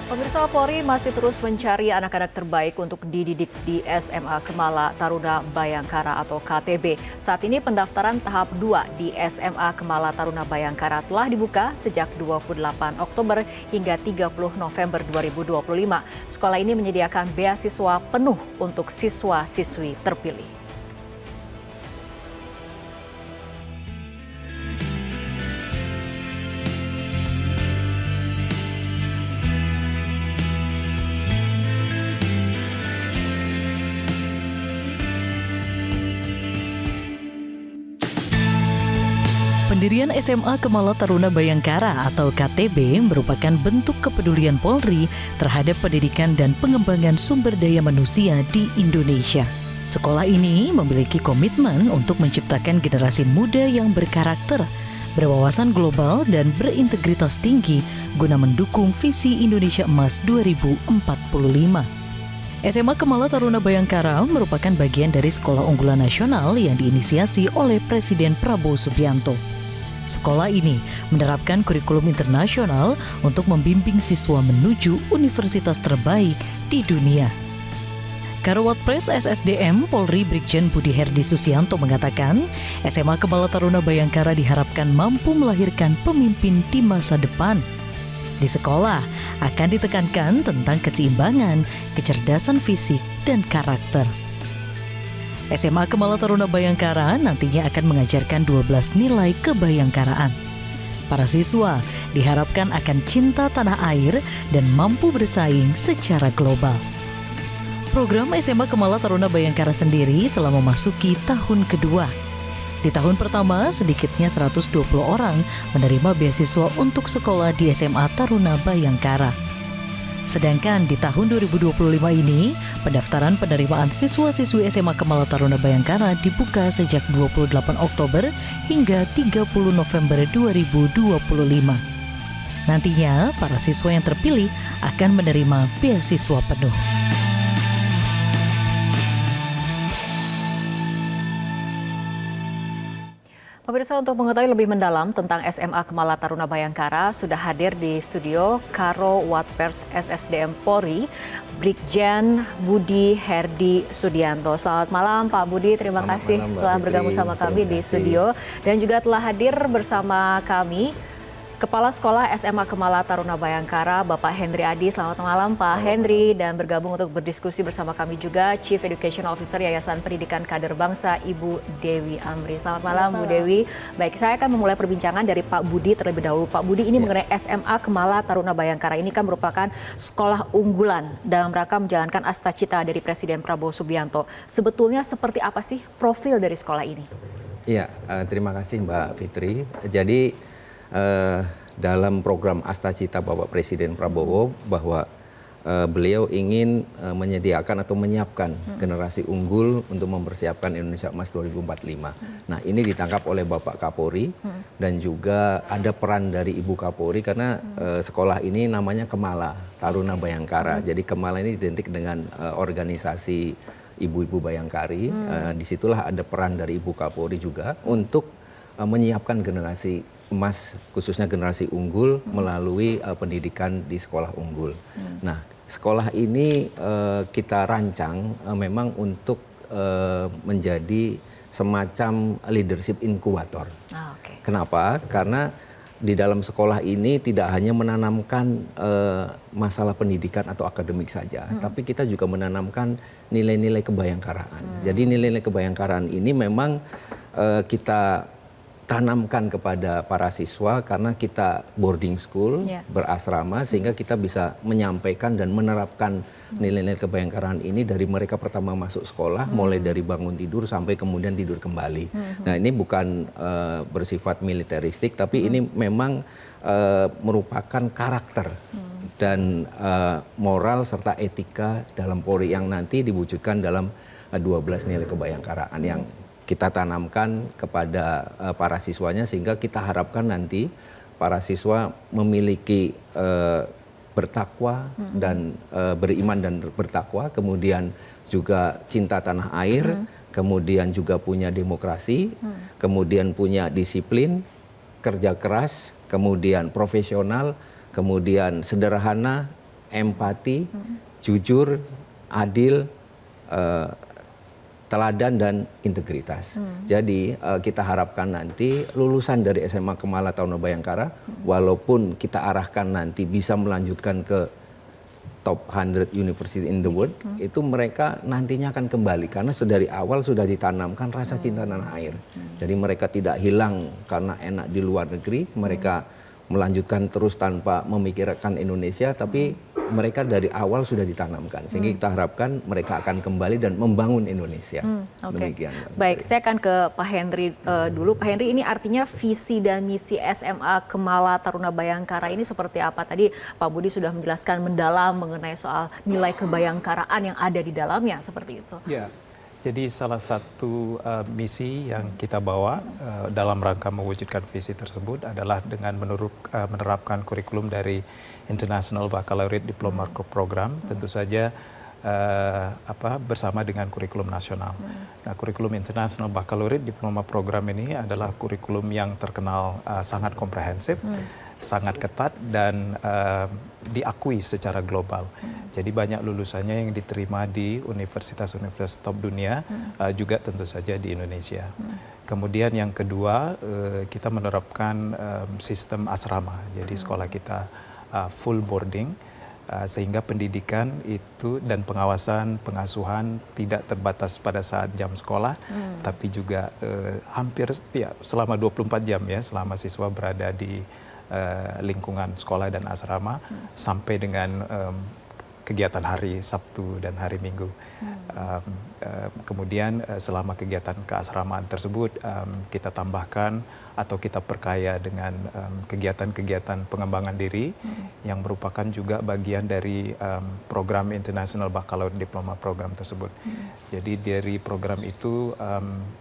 Pemirsa, Polri masih terus mencari anak-anak terbaik untuk dididik di SMA Kemala Taruna Bayangkara atau KTB. Saat ini pendaftaran tahap 2 di SMA Kemala Taruna Bayangkara telah dibuka sejak 28 Oktober hingga 30 November 2025. Sekolah ini menyediakan beasiswa penuh untuk siswa-siswi terpilih. Pendirian SMA Kemala Taruna Bayangkara atau KTB merupakan bentuk kepedulian Polri terhadap pendidikan dan pengembangan sumber daya manusia di Indonesia. Sekolah ini memiliki komitmen untuk menciptakan generasi muda yang berkarakter, berwawasan global dan berintegritas tinggi guna mendukung visi Indonesia Emas 2045. SMA Kemala Taruna Bayangkara merupakan bagian dari sekolah unggulan nasional yang diinisiasi oleh Presiden Prabowo Subianto. Sekolah ini menerapkan kurikulum internasional untuk membimbing siswa menuju universitas terbaik di dunia. Karawatpres SSDM Polri Brigjen Budi Herdi Susianto mengatakan, SMA Kemala Taruna Bayangkara diharapkan mampu melahirkan pemimpin di masa depan. Di sekolah akan ditekankan tentang keseimbangan, kecerdasan fisik, dan karakter. SMA Kemala Taruna Bayangkara nantinya akan mengajarkan 12 nilai kebayangkaraan. Para siswa diharapkan akan cinta tanah air dan mampu bersaing secara global. Program SMA Kemala Taruna Bayangkara sendiri telah memasuki tahun kedua. Di tahun pertama, sedikitnya 120 orang menerima beasiswa untuk sekolah di SMA Taruna Bayangkara. Sedangkan di tahun 2025 ini, pendaftaran penerimaan siswa-siswi SMA Kemala Taruna Bayangkara dibuka sejak 28 Oktober hingga 30 November 2025. Nantinya, para siswa yang terpilih akan menerima beasiswa penuh. Pemirsa, untuk mengetahui lebih mendalam tentang SMA Kemala Taruna Bayangkara, sudah hadir di studio Karawatpers SSDM Polri, Brigjen Budi Herdi Sudianto. Selamat malam Pak Budi, terima kasih telah bergabung sama kami di studio. Dan juga telah hadir bersama kami Kepala Sekolah SMA Kemala Taruna Bayangkara, Bapak Hendri Adi. Selamat malam Pak Hendri, dan bergabung untuk berdiskusi bersama kami juga Chief Education Officer Yayasan Pendidikan Kader Bangsa, Ibu Dewi Amri. Selamat malam Bu Dewi. Baik, saya akan memulai perbincangan dari Pak Budi terlebih dahulu. Pak Budi, ini mengenai SMA Kemala Taruna Bayangkara ini kan merupakan sekolah unggulan dalam rangka menjalankan asta-cita dari Presiden Prabowo Subianto. Sebetulnya seperti apa sih profil dari sekolah ini? Iya, terima kasih Mbak Fitri. Jadi dalam program Asta-Cita Bapak Presiden Prabowo bahwa beliau ingin menyediakan atau menyiapkan generasi unggul untuk mempersiapkan Indonesia Emas 2045. Nah, ini ditangkap oleh Bapak Kapolri dan juga ada peran dari Ibu Kapolri karena sekolah ini namanya Kemala Taruna Bayangkara. Jadi Kemala ini identik dengan organisasi ibu-ibu Bayangkari. Disitulah ada peran dari Ibu Kapolri juga untuk menyiapkan generasi emas, khususnya generasi unggul melalui pendidikan di sekolah unggul. Nah, sekolah ini kita rancang memang untuk menjadi semacam leadership inkubator. Kenapa? Karena di dalam sekolah ini tidak hanya menanamkan masalah pendidikan atau akademik saja, tapi kita juga menanamkan nilai-nilai kebayangkaraan. Jadi nilai-nilai kebayangkaraan ini memang kita tanamkan kepada para siswa karena kita boarding school, berasrama, sehingga kita bisa menyampaikan dan menerapkan nilai-nilai kebayangkaraan ini dari mereka pertama masuk sekolah, mulai dari bangun tidur sampai kemudian tidur kembali. Nah, ini bukan bersifat militeristik, tapi ini memang merupakan karakter dan moral serta etika dalam Polri yang nanti diwujudkan dalam 12 nilai kebayangkaraan yang kita tanamkan kepada para siswanya, sehingga kita harapkan nanti para siswa memiliki bertakwa dan beriman dan bertakwa, kemudian juga cinta tanah air, kemudian juga punya demokrasi, kemudian punya disiplin, kerja keras, kemudian profesional, kemudian sederhana, empati, jujur, adil, teladan dan integritas. Jadi kita harapkan nanti lulusan dari SMA Kemala Taruna Bayangkara, walaupun kita arahkan nanti bisa melanjutkan ke top 100 university in the world, itu mereka nantinya akan kembali karena dari awal sudah ditanamkan rasa cinta tanah air. Jadi mereka tidak hilang karena enak di luar negeri, mereka melanjutkan terus tanpa memikirkan Indonesia, tapi mereka dari awal sudah ditanamkan. Sehingga kita harapkan mereka akan kembali dan membangun Indonesia. Demikian. Baik, saya akan ke Pak Henry dulu. Pak Henry, ini artinya visi dan misi SMA Kemala Taruna Bayangkara ini seperti apa? Tadi Pak Budi sudah menjelaskan mendalam mengenai soal nilai kebayangkaraan yang ada di dalamnya, seperti itu. Ya. Jadi salah satu misi yang kita bawa dalam rangka mewujudkan visi tersebut adalah dengan menerapkan kurikulum dari International Baccalaureate Diploma Program, tentu saja bersama dengan kurikulum nasional. Nah, kurikulum International Baccalaureate Diploma Program ini adalah kurikulum yang terkenal sangat komprehensif, sangat ketat dan diakui secara global. Jadi banyak lulusannya yang diterima di universitas-universitas top dunia, juga tentu saja di Indonesia. Kemudian yang kedua, kita menerapkan sistem asrama. Jadi sekolah kita full boarding, sehingga pendidikan itu dan pengawasan, pengasuhan tidak terbatas pada saat jam sekolah, tapi juga hampir selama 24 jam ya, selama siswa berada di lingkungan sekolah dan asrama sampai dengan kegiatan hari Sabtu dan hari Minggu. Kemudian selama kegiatan keasramaan tersebut kita tambahkan atau kita perkaya dengan kegiatan-kegiatan pengembangan diri yang merupakan juga bagian dari program International Baccalaureate Diploma Program tersebut. Jadi dari program itu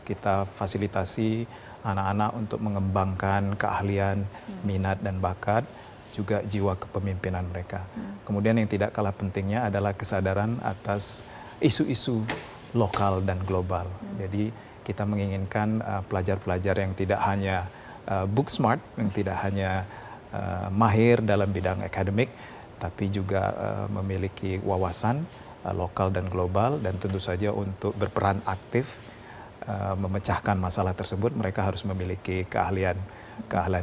kita fasilitasi anak-anak untuk mengembangkan keahlian, minat dan bakat, juga jiwa kepemimpinan mereka. Kemudian yang tidak kalah pentingnya adalah kesadaran atas isu-isu lokal dan global. Jadi kita menginginkan pelajar-pelajar yang tidak hanya book smart, yang tidak hanya mahir dalam bidang akademik, tapi juga memiliki wawasan lokal dan global, dan tentu saja untuk berperan aktif memecahkan masalah tersebut, mereka harus memiliki keahlian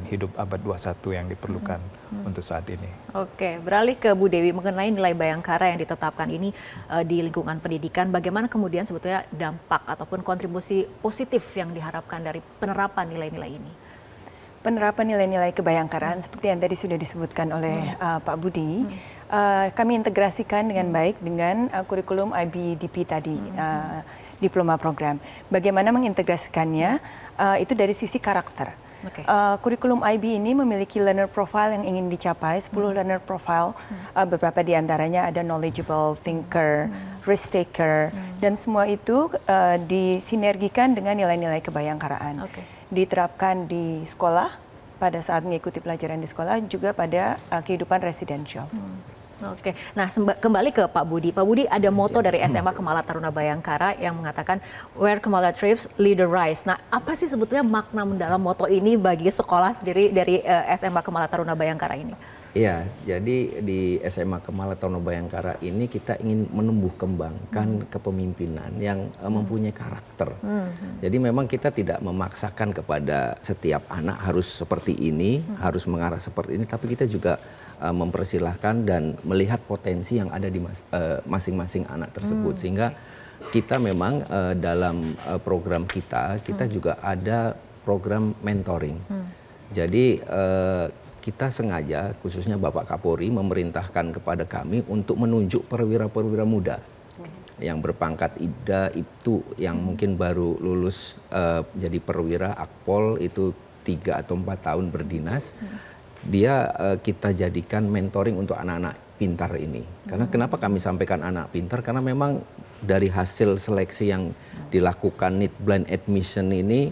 hidup abad 21 yang diperlukan untuk saat ini. Oke, beralih ke Bu Dewi mengenai nilai Bayangkara yang ditetapkan ini di lingkungan pendidikan, bagaimana kemudian sebetulnya dampak ataupun kontribusi positif yang diharapkan dari penerapan nilai-nilai ini? Penerapan nilai-nilai kebayangkaraan seperti yang tadi sudah disebutkan oleh Pak Budi, kami integrasikan dengan baik dengan kurikulum IBDP tadi, diploma program. Bagaimana mengintegrasikannya itu dari sisi karakter. Kurikulum IB ini memiliki learner profile yang ingin dicapai, 10 learner profile, beberapa di antaranya ada knowledgeable thinker, risk taker, dan semua itu disinergikan dengan nilai-nilai kebayangkaraan. Diterapkan di sekolah, pada saat mengikuti pelajaran di sekolah, juga pada kehidupan residensial. Oke, nah kembali ke Pak Budi. Pak Budi, ada moto dari SMA Kemala Taruna Bayangkara yang mengatakan where Kemala thrives, leader rise. Nah, apa sih sebetulnya makna mendalam moto ini bagi sekolah sendiri dari SMA Kemala Taruna Bayangkara ini? Iya, jadi di SMA Kemala Taruna Bayangkara ini kita ingin menumbuh kembangkan kepemimpinan yang mempunyai karakter. Jadi memang kita tidak memaksakan kepada setiap anak harus seperti ini, harus mengarah seperti ini, tapi kita juga mempersilahkan dan melihat potensi yang ada di masing-masing anak tersebut. Sehingga kita memang dalam program kita juga ada program mentoring. Jadi kita sengaja, khususnya Bapak Kapolri, memerintahkan kepada kami untuk menunjuk perwira-perwira muda yang berpangkat Ibda, Ibtu, yang mungkin baru lulus jadi perwira, Akpol, itu 3 atau 4 tahun berdinas. Dia kita jadikan mentoring untuk anak-anak pintar ini. Karena kenapa kami sampaikan anak pintar? Karena memang dari hasil seleksi yang dilakukan need blind admission ini,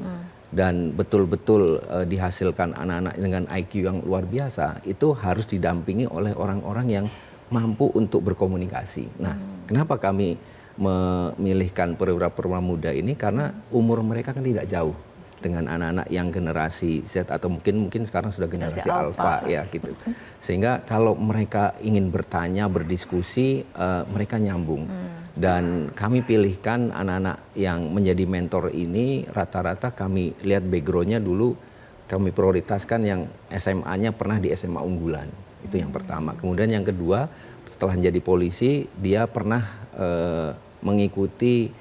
dan betul-betul dihasilkan anak-anak dengan IQ yang luar biasa, itu harus didampingi oleh orang-orang yang mampu untuk berkomunikasi. Nah, kenapa kami memilihkan perwira-perwira muda ini? Karena umur mereka kan tidak jauh. dengan anak-anak yang generasi Z atau mungkin sekarang sudah generasi Alpha. Alpha ya gitu. Sehingga kalau mereka ingin bertanya, berdiskusi, mereka nyambung. Dan kami pilihkan anak-anak yang menjadi mentor ini rata-rata kami lihat backgroundnya dulu kami prioritaskan yang SMA-nya pernah di SMA unggulan. Itu yang pertama. Kemudian yang kedua, setelah menjadi polisi dia pernah mengikuti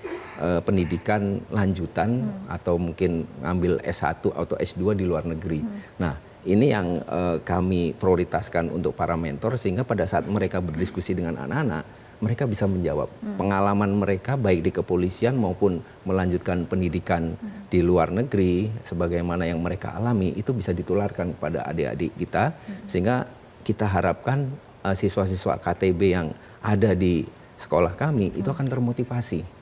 pendidikan lanjutan atau mungkin ngambil S1 atau S2 di luar negeri. Nah, ini yang kami prioritaskan untuk para mentor sehingga pada saat mereka berdiskusi dengan anak-anak, mereka bisa menjawab pengalaman mereka baik di kepolisian maupun melanjutkan pendidikan di luar negeri sebagaimana yang mereka alami itu bisa ditularkan kepada adik-adik kita sehingga kita harapkan siswa-siswa KTB yang ada di sekolah kami itu akan termotivasi.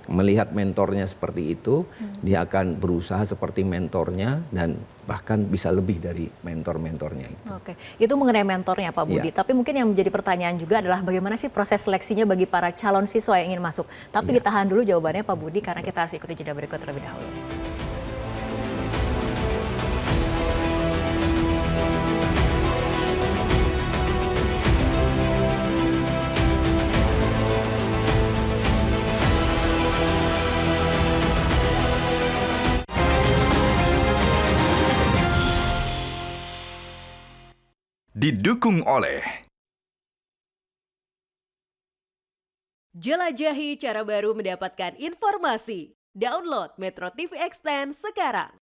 Melihat mentornya seperti itu, dia akan berusaha seperti mentornya dan bahkan bisa lebih dari mentor-mentornya itu. Oke, itu mengenai mentornya Pak Budi. Iya. Tapi mungkin yang menjadi pertanyaan juga adalah bagaimana sih proses seleksinya bagi para calon siswa yang ingin masuk. Tapi Iya. ditahan dulu jawabannya Pak Budi karena kita harus ikuti jeda berikut terlebih dahulu. Didukung oleh jelajahi cara baru mendapatkan informasi. Download Metro TV Extend sekarang.